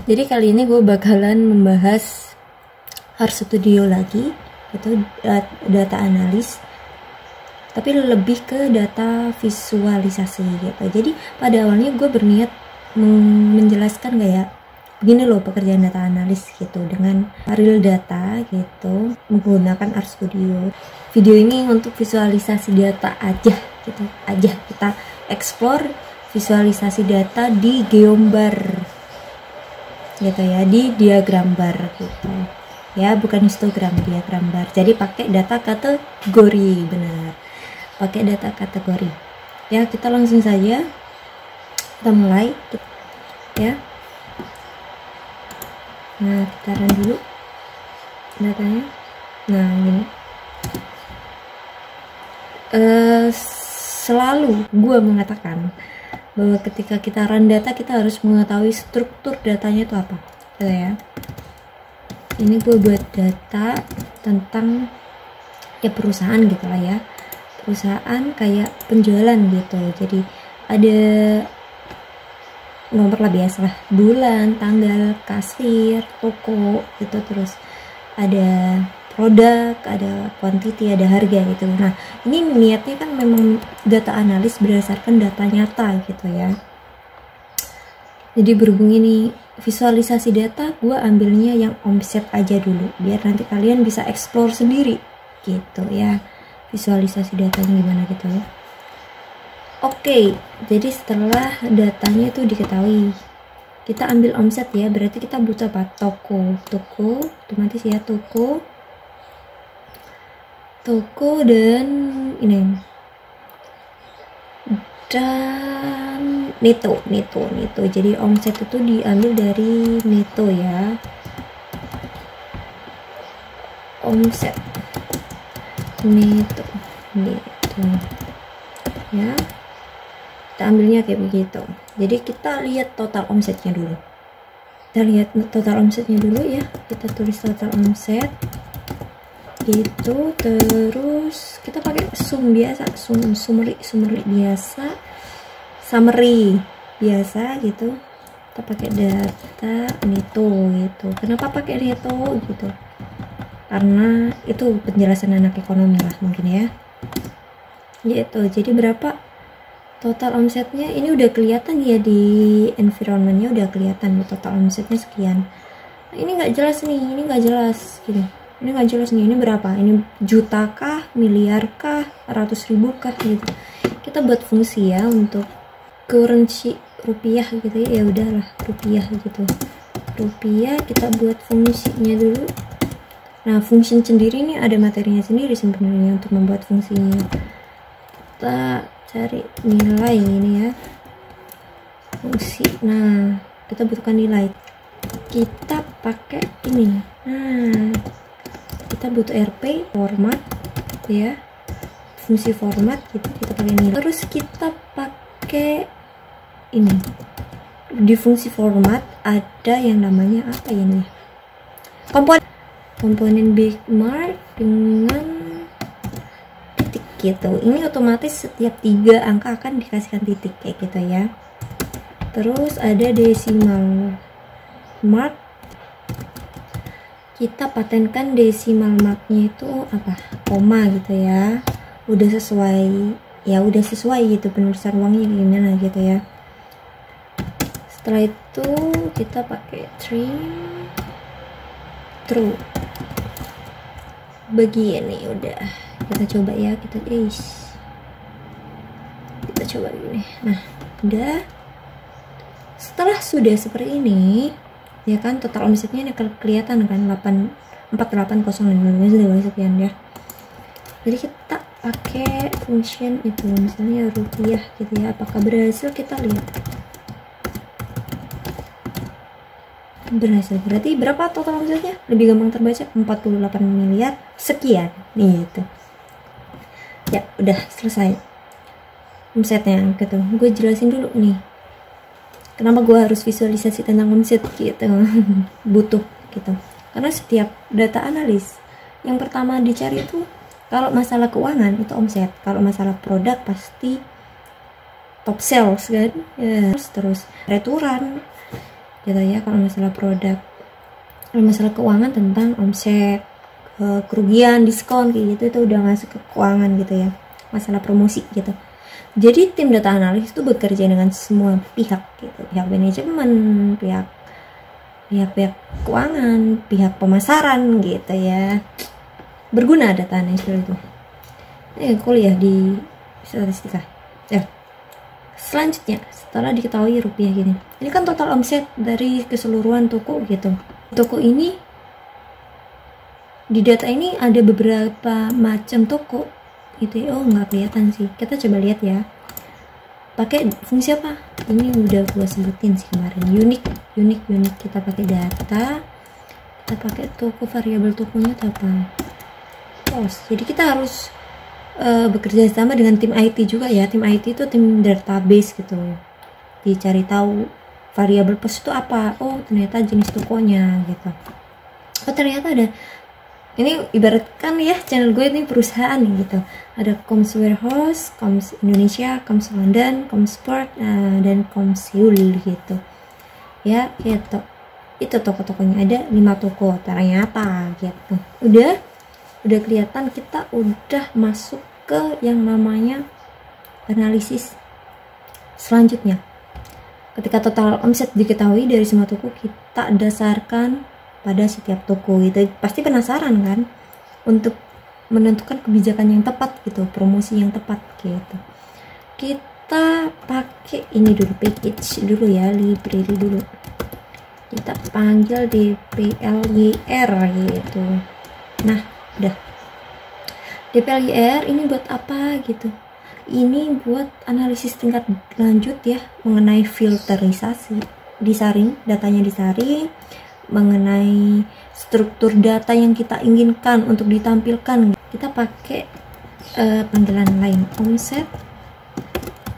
Jadi kali ini gue bakalan membahas RStudio lagi, itu data analis, tapi lebih ke data visualisasi gitu. Jadi pada awalnya gue berniat menjelaskan kayak begini loh pekerjaan data analis gitu, dengan real data gitu, menggunakan RStudio. Video ini untuk visualisasi data aja gitu, kita explore visualisasi data di geombar gitu ya, di diagram bar gitu ya, bukan histogram, diagram bar. Jadi pakai data kategori, benar, pakai data kategori ya. Kita langsung saja, kita mulai ya. Nah, kita run dulu datanya. Nah, gini. Selalu gue mengatakan bahwa ketika kita run data, kita harus mengetahui struktur datanya itu apa gitu ya. Ini gue buat data tentang ya perusahaan gitu lah ya, perusahaan kayak penjualan gitu. Jadi ada nomor lah, biasa lah, bulan, tanggal, kasir, toko gitu, terus ada produk, ada quantity, ada harga gitu. Nah, ini niatnya kan memang data analis berdasarkan data nyata gitu ya. Jadi berhubung ini visualisasi data, gue ambilnya yang omset aja dulu, biar nanti kalian bisa explore sendiri gitu ya, visualisasi datanya gimana gitu ya. Oke, jadi setelah datanya itu diketahui, kita ambil omset ya, berarti kita butuh apa? Toko, otomatis ya, toko dan ini, dan neto. Jadi omset itu diambil dari neto ya, omset neto ya, kita ambilnya kayak begitu. Jadi kita lihat total omsetnya dulu, ya, kita tulis total omset itu, terus kita pakai sum biasa, summary biasa gitu. Kita pakai data neto gitu. Kenapa pakai neto gitu? Karena itu penjelasan anak ekonomi lah mungkin ya gitu. Jadi berapa total omsetnya? Ini udah kelihatan ya, di environmentnya udah kelihatan total omsetnya sekian. Nah, ini nggak jelas nih, ini nggak jelas gini. Ini nggak jelas nih, ini berapa? Ini juta kah, miliar kah, ratus ribu kah gitu. Kita buat fungsi ya untuk currency rupiah gitu ya. Ya udahlah, rupiah gitu. Rupiah, kita buat fungsinya dulu. Nah, function sendiri ini ada materinya sendiri sebenarnya untuk membuat fungsinya. Kita cari nilai ini ya, fungsi. Nah, kita butuhkan nilai, kita pakai ini. Nah, kita butuh RP format ya, fungsi format gitu, kita pakai nilai. Terus kita pakai ini, di fungsi format ada yang namanya apa ini, komponen big mark dengan titik gitu. Ini otomatis setiap 3 angka akan dikasihkan titik kayak gitu ya. Terus ada decimal mark, kita patenkan decimal marknya itu apa, koma gitu ya. Udah sesuai gitu penulisan uangnya gimana gitu ya. Setelah itu kita pakai true begini. Udah, kita coba ya, kita coba gini. Nah, udah. Setelah sudah seperti ini ya kan, total omsetnya ini kelihatan kan, 480 sekian ya. Jadi kita pakai function itu, misalnya rupiah gitu ya. Apakah berhasil? Kita lihat berhasil, berarti berapa total omsetnya? Lebih gampang terbaca, 48 miliar sekian nih gitu ya. Udah selesai omsetnya gitu. Gue jelasin dulu nih kenapa gue harus visualisasi tentang omset gitu. Butuh gitu, karena setiap data analis yang pertama dicari itu, kalau masalah keuangan itu omset, kalau masalah produk pasti top sales kan ya. Terus returan gitu ya. Kalau masalah produk, kalau masalah keuangan tentang omset, kerugian, diskon kayak gitu, itu udah masuk ke keuangan gitu ya, masalah promosi gitu. Jadi tim data analis itu bekerja dengan semua pihak gitu, pihak manajemen, pihak keuangan, pihak pemasaran gitu ya. Berguna data analis itu. Kuliah di statistika. Selanjutnya, setelah diketahui rupiah gini, ini kan total omset dari keseluruhan toko gitu. Toko ini, di data ini ada beberapa macam toko gitu ya. Oh, nggak kelihatan sih, kita coba lihat ya. Pakai fungsi apa? Ini udah gua sebutin sih kemarin. Unik. Kita pakai data, kita pakai toko, variabel tokonya apa? Jadi kita harus bekerja sama dengan tim IT juga ya. Tim IT itu tim database gitu, dicari tahu variabel pos itu apa. Oh, ternyata jenis tokonya gitu. Oh, ternyata ada, ini ibaratkan ya, channel gue ini perusahaan nih gitu. Ada Coms Warehouse, Coms Indonesia, Coms London, Coms Sport, dan Coms Seoul gitu ya. Gitu, itu toko-tokonya ada 5 toko ternyata gitu. Udah kelihatan, kita udah masuk ke yang namanya analisis selanjutnya. Ketika total omset diketahui dari semua toko, kita dasarkan pada setiap toko gitu. Pasti penasaran kan untuk menentukan kebijakan yang tepat gitu, promosi yang tepat gitu. Kita pakai ini dulu, package dulu ya, library dulu. Kita panggil DPLYR gitu. Nah, udah. DPLYR ini buat apa gitu? Ini buat analisis tingkat lanjut ya, mengenai filterisasi, disaring, datanya disaring, mengenai struktur data yang kita inginkan untuk ditampilkan. Kita pakai panggilan lain, omset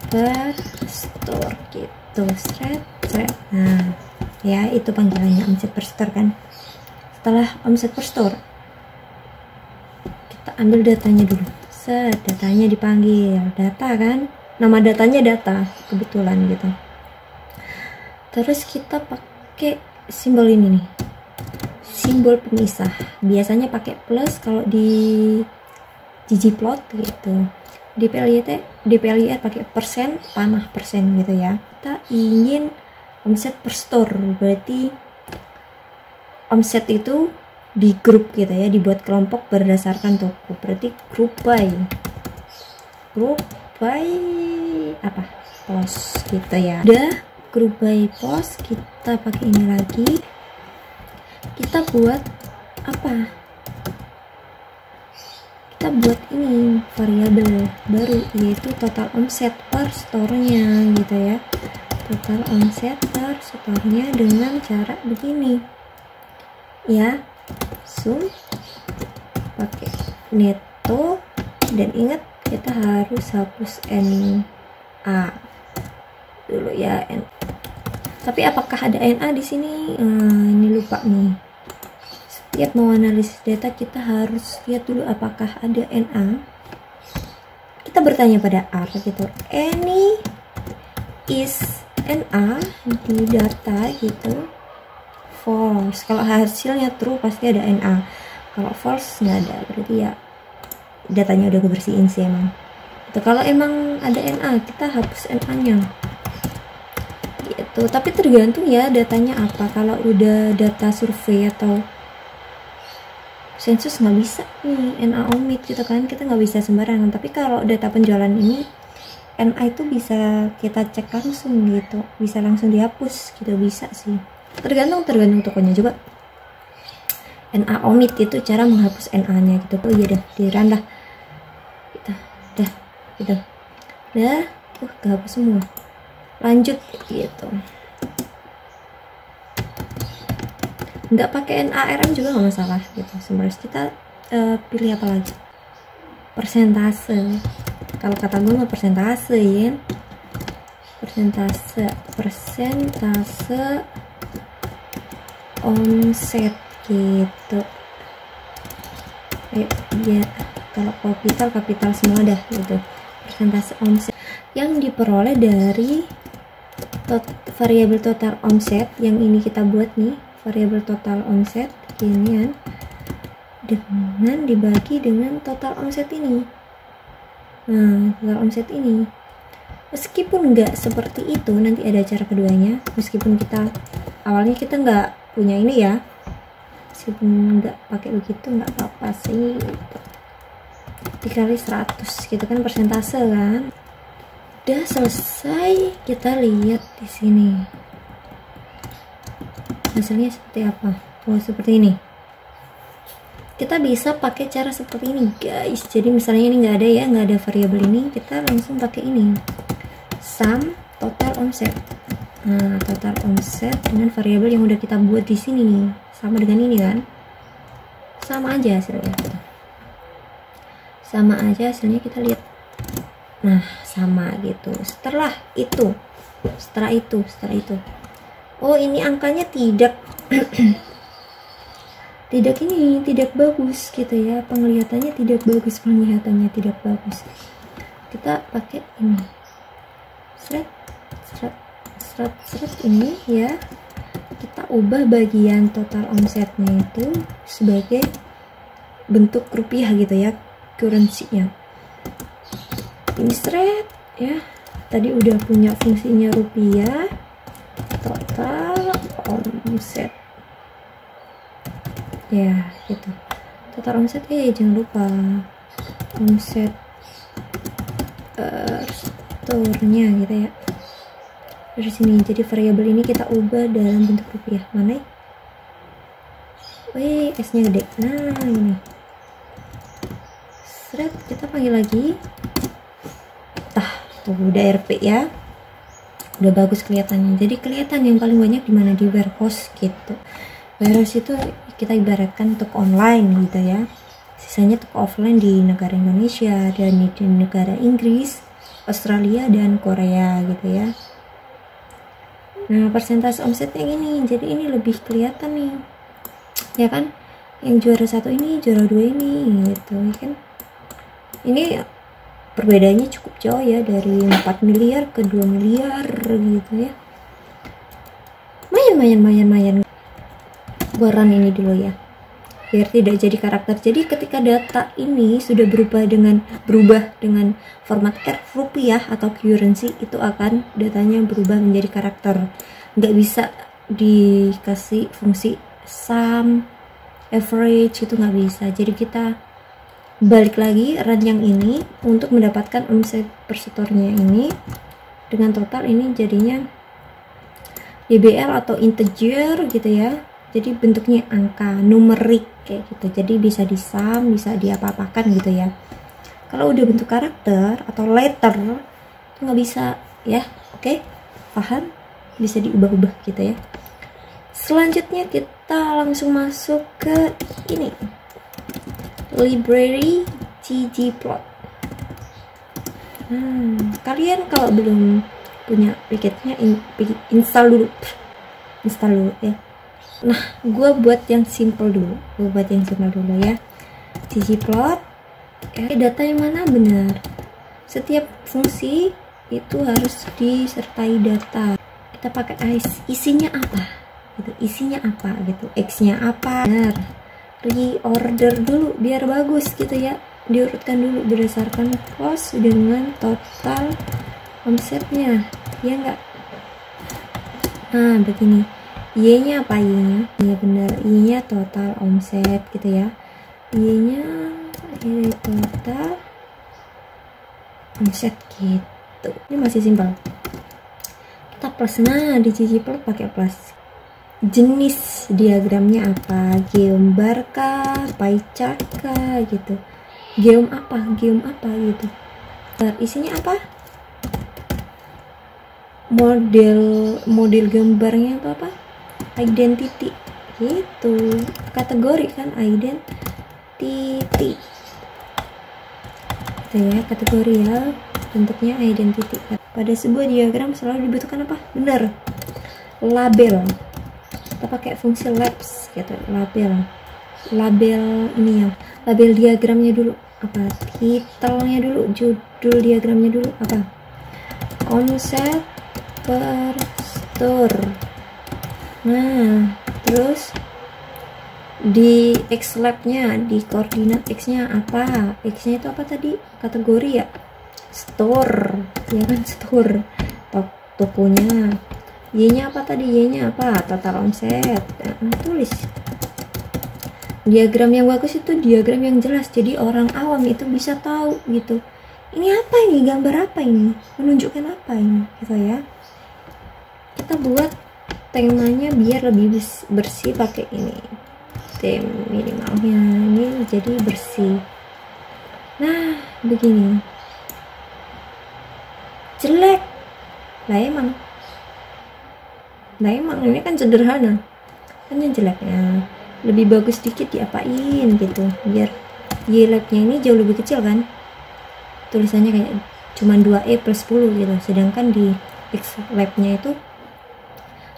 per store gitu, thread. Nah, ya itu panggilannya, omset per store kan. Setelah omset per store, kita ambil datanya dulu. Datanya dipanggil data kan, nama datanya data kebetulan gitu. Terus kita pakai simbol ini nih, simbol pemisah. Biasanya pakai plus kalau di ggplot gitu. DPLYR pakai persen, panah persen gitu ya. Kita ingin omset per store, berarti omset itu di grup gitu ya, dibuat kelompok berdasarkan toko, berarti group by apa, pos gitu ya. Udah group by pos, kita pakai ini lagi. Kita buat apa? Kita buat ini variabel baru, yaitu total omset per store-nya gitu ya. Total omset per store-nya dengan cara begini ya. Zoom, pakai neto, dan ingat kita harus hapus NA dulu ya. Tapi apakah ada NA di sini? Ini lupa nih. Setiap mau analisis data kita harus lihat dulu apakah ada NA. Kita bertanya pada R gitu, any is NA di data gitu. False. Kalau hasilnya true pasti ada NA. Kalau false nggak ada, berarti ya datanya udah kebersihin sih emang. Itu kalau emang ada NA, kita hapus NA-nya. Gitu. Tapi tergantung ya datanya apa. Kalau udah data survei atau sensus nggak bisa nih NA omit gitu kan, kita nggak bisa sembarangan. Tapi kalau data penjualan ini, NA itu bisa kita cek langsung gitu, bisa langsung dihapus gitu, bisa sih. Tergantung tokonya juga. NA omit itu cara menghapus NA-nya gitu. Oh iya dah, di-run dah. Gitu. Kehapus semua. Lanjut gitu. Nggak pakai NARM juga nggak masalah gitu. Sebenarnya kita pilih apa lagi? Persentase. Kalau kata gue mah persentase ya. Persentase omset gitu. Ayo ya, kalau kapital semua dah gitu. Persentase omset yang diperoleh dari variabel total omset yang ini kita buat nih, variabel total omset gini kan, dengan dibagi dengan total omset ini. Nah, total omset ini meskipun nggak seperti itu, nanti ada cara keduanya. Meskipun kita awalnya kita nggak punya ini ya, meskipun nggak pakai begitu nggak apa-apa sih, dikali 100 gitu kan, persentase kan. Udah selesai, kita lihat di sini hasilnya seperti apa. Oh, seperti ini. Kita bisa pakai cara seperti ini guys. Jadi misalnya ini nggak ada ya, nggak ada variabel ini, kita langsung pakai ini, sum total omset. Nah, total omset dengan variabel yang udah kita buat di sini nih, sama dengan ini kan, sama aja hasilnya. Sama aja hasilnya, kita lihat. Nah, sama gitu. Setelah itu, oh ini angkanya tidak tidak bagus gitu ya, penglihatannya tidak bagus, kita pakai ini, seret ini ya, kita ubah bagian total omsetnya itu sebagai bentuk rupiah gitu ya, currency-nya. Ini seret ya, tadi udah punya fungsinya rupiah, total omset ya gitu, total omset. Jangan lupa omset store-nya gitu ya, dari sini. Jadi variabel ini kita ubah dalam bentuk rupiah. Mana ya? S nya gede. Nah ini seret, kita panggil lagi. Tuh udah RP ya, udah bagus kelihatannya. Jadi kelihatan yang paling banyak di mana, di warehouse gitu. Warehouse itu kita ibaratkan untuk online gitu ya, sisanya untuk offline di negara Indonesia dan di negara Inggris, Australia dan Korea gitu ya. Nah, persentase omsetnya ini, jadi ini lebih kelihatan nih ya kan, yang juara 1 ini, juara 2 ini gitu kan. Ini perbedaannya cukup jauh ya, dari 4 miliar ke 2 miliar gitu ya. Mayan. Gua run ini dulu ya, biar tidak jadi karakter. Jadi ketika data ini sudah berubah dengan format rupiah atau currency, itu akan datanya berubah menjadi karakter. Nggak bisa dikasih fungsi sum, average, itu nggak bisa. Jadi kita balik lagi run yang ini untuk mendapatkan omset per store-nya ini dengan total ini, jadinya DBL atau integer gitu ya. Jadi bentuknya angka numerik kayak gitu, jadi bisa di sum, bisa diapa-apakan gitu ya. Kalau udah bentuk karakter atau letter itu nggak bisa ya. Oke, paham? Bisa diubah-ubah gitu ya. Selanjutnya kita langsung masuk ke ini, library ggplot. Kalian kalau belum punya package-nya, install dulu ya. Nah, gue buat yang simple dulu, ya. ggplot data yang mana benar. Setiap fungsi itu harus disertai data. Kita pakai isinya apa gitu, x-nya apa, benar. Reorder dulu biar bagus gitu ya, diurutkan dulu berdasarkan cost dengan total omsetnya ya enggak. Nah begini, y-nya apa, y-nya bener, y-nya total omset gitu ya, y-nya total omset gitu. Ini masih simpel, kita plus. Nah di ggplot pakai plus. Jenis diagramnya apa, geom bar kah, pie chart kah gitu, geom apa gitu. Isinya apa, model gambarnya atau apa, identity gitu, kategori kan, identity gitu ya, kategori ya, bentuknya identity. Pada sebuah diagram selalu dibutuhkan apa, benar, label. Kita pakai fungsi labs gitu, label ini ya, label diagramnya dulu apa, titelnya dulu, judul diagramnya dulu apa, omset per store. Nah, terus di X lab-nya, di koordinat X-nya apa? X-nya itu apa tadi? Kategori ya? Store, ya kan, store. Tokonya. Y-nya apa tadi? Y-nya apa? Total omset. Nah, tulis. Diagram yang bagus itu diagram yang jelas, jadi orang awam itu bisa tahu gitu. Ini apa ini? Gambar apa ini? Menunjukkan apa ini? Gitu ya. Kita buat temanya biar lebih bersih pakai ini. Tem minimalnya ini jadi bersih. Nah, begini. Jelek. Lah emang ini kan sederhana. Kan yang jeleknya lebih bagus dikit diapain gitu, biar Y lab-nya ini jauh lebih kecil kan. Tulisannya kayak cuman 2E plus 10 gitu. Sedangkan di X lab-nya itu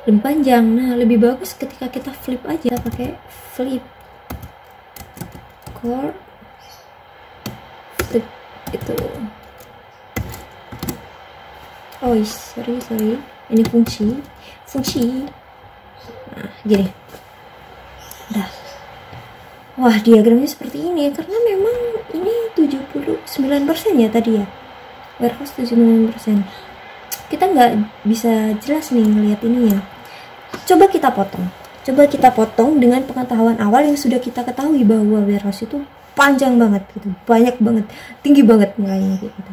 lebih panjang. Nah, lebih bagus ketika kita flip aja, pakai flip core flip itu. Oh sorry, ini fungsi. Nah, gini. Udah. Wah, diagramnya seperti ini karena memang ini 79% ya tadi ya. Warehouse 79%. Kita nggak bisa jelas nih ngelihat ini ya. Coba kita potong dengan pengetahuan awal yang sudah kita ketahui bahwa warehouse itu panjang banget gitu, banyak banget, tinggi banget nilainya gitu.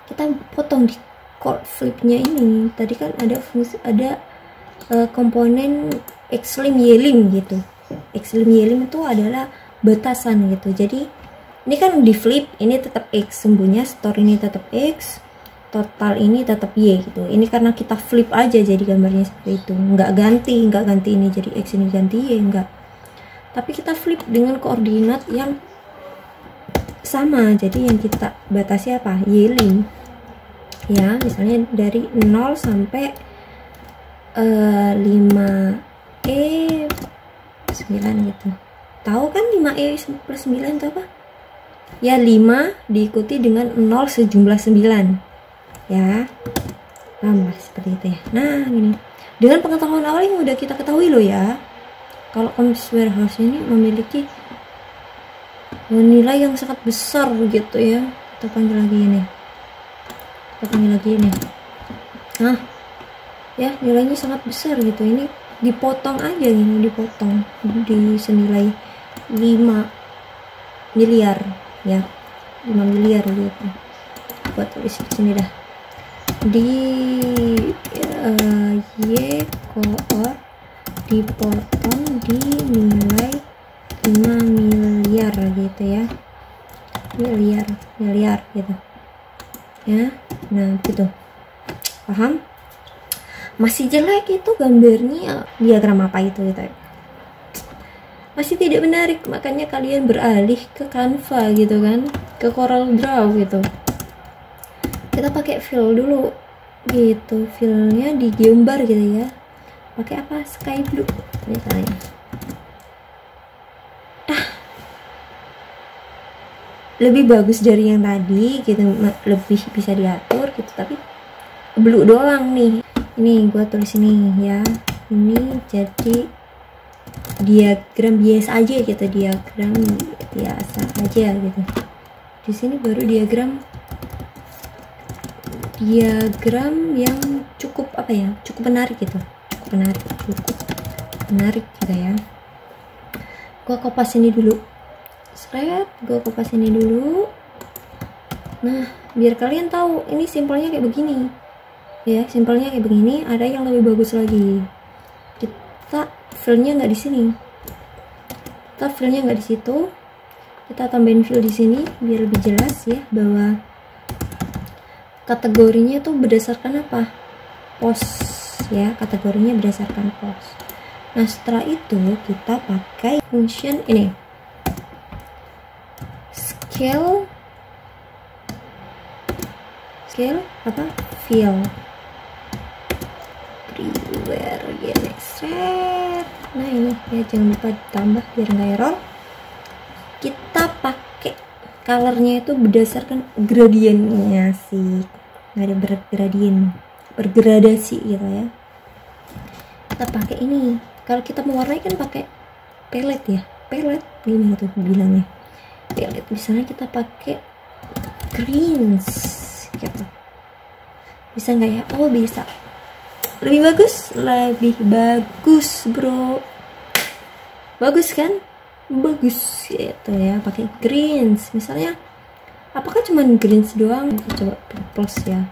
Kita potong di core flip-nya ini. Tadi kan ada komponen X-lim Y-lim gitu. X-lim Y-lim itu adalah batasan gitu. Jadi ini kan di flip, ini tetap X, sembunyinya store ini tetap X, total ini tetap Y gitu. Ini karena kita flip aja jadi gambarnya seperti itu, nggak ganti ini jadi X, ini ganti Y, enggak. Tapi kita flip dengan koordinat yang sama. Jadi yang kita batasi apa? Y-lim ya, misalnya dari 0 sampai 5E 9 gitu. Tahu kan 5E plus 9 itu apa? Ya 5 diikuti dengan 0 sejumlah 9 ya. Paham seperti itu ya. Nah, gini. Dengan pengetahuan awal yang udah kita ketahui loh ya. Kalau Commerce Warehouse ini memiliki nilai yang sangat besar gitu ya. Kita panggil lagi ini. Nah, ya nilainya sangat besar gitu. Ini dipotong aja gini, dipotong di senilai 5 miliar ya. 5 miliar gitu. Buat tulis di sini dah. Di Y koor dipotong di nilai 5 miliar gitu ya. Miliar gitu. Ya. Nah, gitu. Paham? Masih jelek itu gambarnya, diagram apa itu gitu. Masih tidak menarik, makanya kalian beralih ke Canva gitu kan, ke Corel Draw gitu. Kita pakai fill dulu gitu, fillnya digambar gitu ya. Pakai apa? Sky blue misalnya. Lebih bagus dari yang tadi gitu, lebih bisa diatur gitu, tapi blue doang nih. Ini gua tulis ini ya, ini jadi diagram biasa aja gitu, diagram biasa aja gitu. Di sini baru diagram yang cukup apa ya, cukup menarik gitu, cukup menarik gitu ya. Gua kopas ini dulu, nah biar kalian tahu ini simpelnya kayak begini ya. Simpelnya kayak begini, ada yang lebih bagus lagi. Kita fillnya nggak di sini, kita fillnya nggak di situ, kita tambahin fill di sini biar lebih jelas ya, bahwa kategorinya tuh berdasarkan apa? Pos ya, kategorinya berdasarkan pos. Nah setelah itu kita pakai function ini, scale apa? Fill everywhere gini, set. Nah ini ya, jangan lupa ditambah biar nggak error. Kita pakai colornya itu berdasarkan gradiennya sih, nggak ada bergradasi gitu ya. kita pakai ini. Kalau kita mewarnai kan pakai pelet ya, pelet gimana tuh bilangnya, pelet. Misalnya kita pakai greens gitu, bisa nggak ya? Oh bisa, lebih bagus bro, bagus kan, bagus gitu ya, pakai greens. Misalnya apakah cuman greens doang? Kita coba purples ya.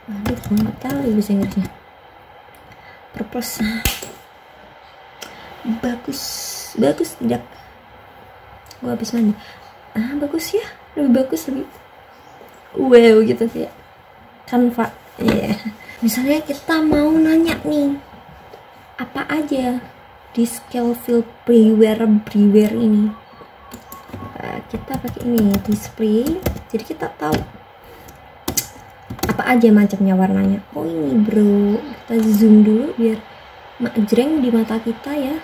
Aduh nggak tahu bahasa Inggrisnya. Purples bagus tidak, gua habis mandi. Bagus ya, lebih bagus, lebih wow gitu sih ya. Canva ya. Misalnya kita mau nanya nih apa aja di Scaleville Brewery ini, kita pakai ini display, jadi kita tahu apa aja macamnya warnanya. Oh ini bro, kita zoom dulu biar majreng di mata kita ya.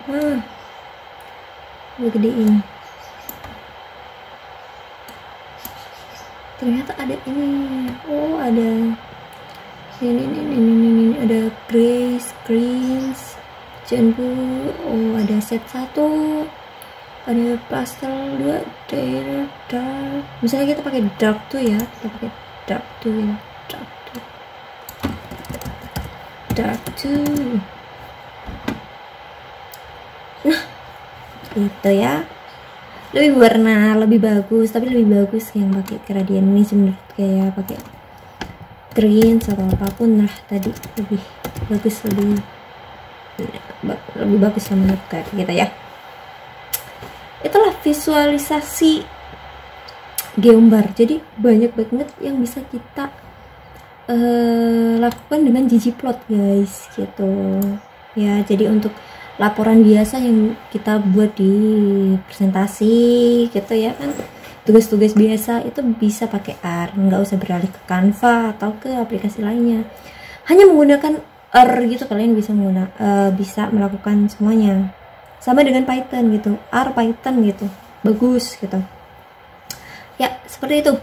Nah, gue gedein. Ternyata ada ini. Oh ada ini ada grays, greens, jambu. Oh ada set 1, ada pastel 2, dark. Misalnya kita pakai dark tuh ya, kita pakai dark tuh ya, dark tuh. Nah itu ya, lebih warna, lebih bagus, tapi lebih bagus yang pakai gradient ini sebenarnya, kayak pakai green atau apapun lah tadi, lebih bagus, lebih bagus lah menurut kita ya. Itulah visualisasi gambar, jadi banyak banget yang bisa kita lakukan dengan ggplot guys gitu ya. Jadi untuk laporan biasa yang kita buat di presentasi gitu ya kan, tugas-tugas biasa itu bisa pakai R, nggak usah beralih ke Canva atau ke aplikasi lainnya. Hanya menggunakan R gitu kalian bisa melakukan semuanya. Sama dengan Python gitu, R Python gitu, bagus gitu ya, seperti itu.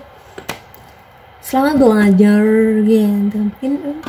Selamat belajar gitu. Mungkin